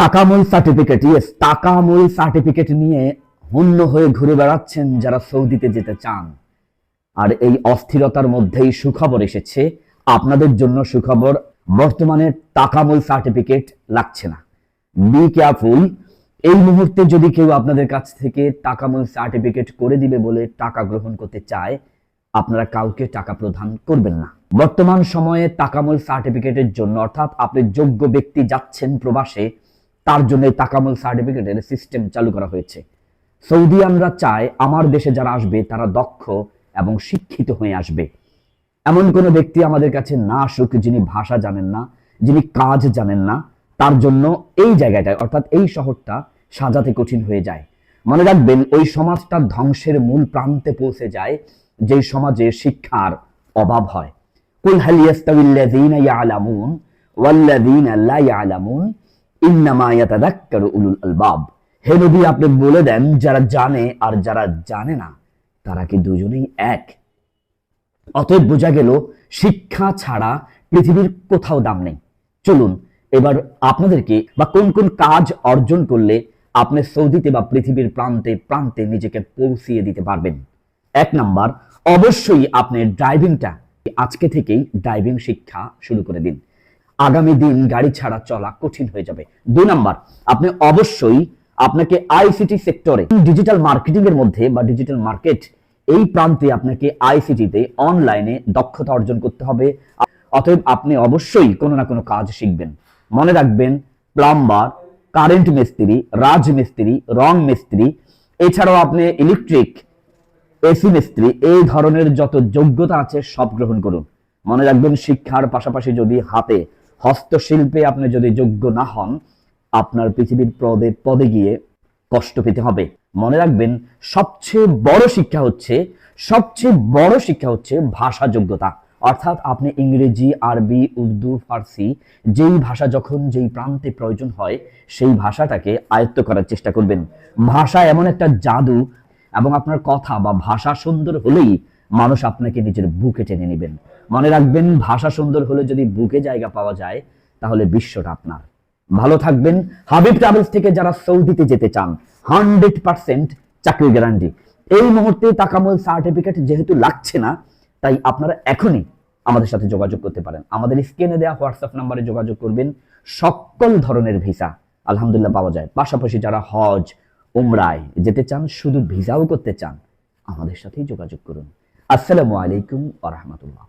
টাকামূল certificate, yes, টাকামূল certificate নিয়ে হন্য হয়ে ঘুরে বেড়াচ্ছেন যারা সৌদিতে যেতে চান। আর এই অস্থিরতার মধ্যেই সুখবর এসেছে আপনাদের জন্য। সুখবর, বর্তমানে টাকামূল সার্টিফিকেট লাগছে না। Be careful. এই মুহূর্তে যদি কেউ আপনাদের কাছ থেকে টাকামূল সার্টিফিকেট করে দিবে বলে টাকা গ্রহণ করতে চায়, আপনারা কাউকে টাকা প্রদান করবেন না। বর্তমান সময়ে টাকামূল সার্টিফিকেটের জন্য, অর্থাৎ আপনি যোগ্য ব্যক্তি যাচ্ছেন প্রবাসে, তার জন্য টাকামূল সার্টিফিকেটের সিস্টেম চালু করা হয়েছে। সৌদিয়ানরা চায় আমার দেশে যারা আসবে তারা দক্ষ এবং শিক্ষিত হয়ে আসবে। এমন কোনো ব্যক্তি আমাদের কাছে না আসুক যিনি ভাষা জানেন না, যিনি কাজ জানেন না। তার জন্য এই জায়গাটায়, অর্থাৎ এই শহরটা সাজাতে কঠিন হয়ে যায়। মনে রাখবেন, ওই সমাজটা ধ্বংসের মূল প্রান্তে পৌঁছে যায় যে সমাজে শিক্ষার অভাব হয়। কুল হাল ইয়াস্তাবিল্লাযীনা ইয়ালামুন ওয়াল্লাযীনা লা ইয়ালামুন ইন্নামা ইয়াতাযাক্কারু উলুল আলবাব। হে নবী, আপনি বলে দেন যারা জানে আর যারা জানে না তারা কি দুজনেই এক? অতএব বোঝা গেল শিক্ষা ছাড়া পৃথিবীর কোথাও দাম নেই। চলুন এবার আপনাদেরকে বা কোন কোন কাজ অর্জন করলে আপনি সৌদিতে বা পৃথিবীর প্রান্তে প্রান্তে নিজেকে পৌঁছিয়ে দিতে পারবেন। 1 নাম্বার, অবশ্যই আপনি ড্রাইভিংটা আজকে থেকেই ড্রাইভিং শিক্ষা শুরু করে দিন। আগামী দিন গাড়ি ছাড়া চলা কঠিন হয়ে যাবে। 2 নাম্বার, আপনি অবশ্যই আপনাকে আইসিটি সেক্টরে, ডিজিটাল মার্কেটিং এর মধ্যে বা ডিজিটাল মার্কেট, এই প্রান্তে আপনাকে আইসিটিতে অনলাইনে দক্ষতা অর্জন করতে হবে। অতএব আপনি অবশ্যই কোনো না কোনো কাজ শিখবেন। মনে রাখবেন, প্লাম্বার, কারেন্ট মিস্ত্রি, রাজমিস্ত্রি, রং মিস্ত্রি, এছাড়াও আপনি ইলেকট্রিক, এসি মিস্ত্রি, এই ধরনের যত যোগ্যতা আছে সব গ্রহণ করুন। মনে রাখবেন, শিক্ষার পাশাপাশি যদি হাতে হস্তশিল্পে আপনি যদি যোগ্য না হন, আপনার পৃথিবীর পদে পদে গিয়ে কষ্ট পেতে হবে। মনে রাখবেন, সবচেয়ে বড় শিক্ষা হচ্ছে ভাষা যোগ্যতা। অর্থাৎ আপনি ইংরেজি, আরবি, উর্দু, ফার্সি, যেই ভাষা যখন যেই প্রান্তে প্রয়োজন হয় সেই ভাষাটাকে আয়ত্ত করার চেষ্টা করবেন। ভাষা এমন একটা জাদু, এবং আপনার কথা বা ভাষা সুন্দর হলেই মানুষ আপনাকে নিজের বুকে টেনে নেবেন। মনে রাখবেন, ভাষা সুন্দর হলে যদি বুকে জায়গা পাওয়া যায় তাহলে বিশ্বটা আপনার। ভালো থাকবেন। হাবিব ট্রাভেলস থেকে যারা সৌদিতে যেতে চান, 100% চাকরি গ্যারান্টি। এই মুহূর্তে টাকামূল সার্টিফিকেট যেহেতু লাগছে না, তাই আপনারা এখনই আমাদের সাথে যোগাযোগ করতে পারেন। আমাদের স্ক্রিনে দেওয়া হোয়াটসঅ্যাপ নাম্বারে যোগাযোগ করবেন। সকল ধরনের ভিসা আলহামদুলিল্লাহ পাওয়া যায়। পাশাপাশি যারা হজ, উমরায় যেতে চান, শুধু ভিসাও করতে চান, আমাদের সাথেই যোগাযোগ করুন। আসসালামু আলাইকুম ওয়া রাহমাতুল্লাহ।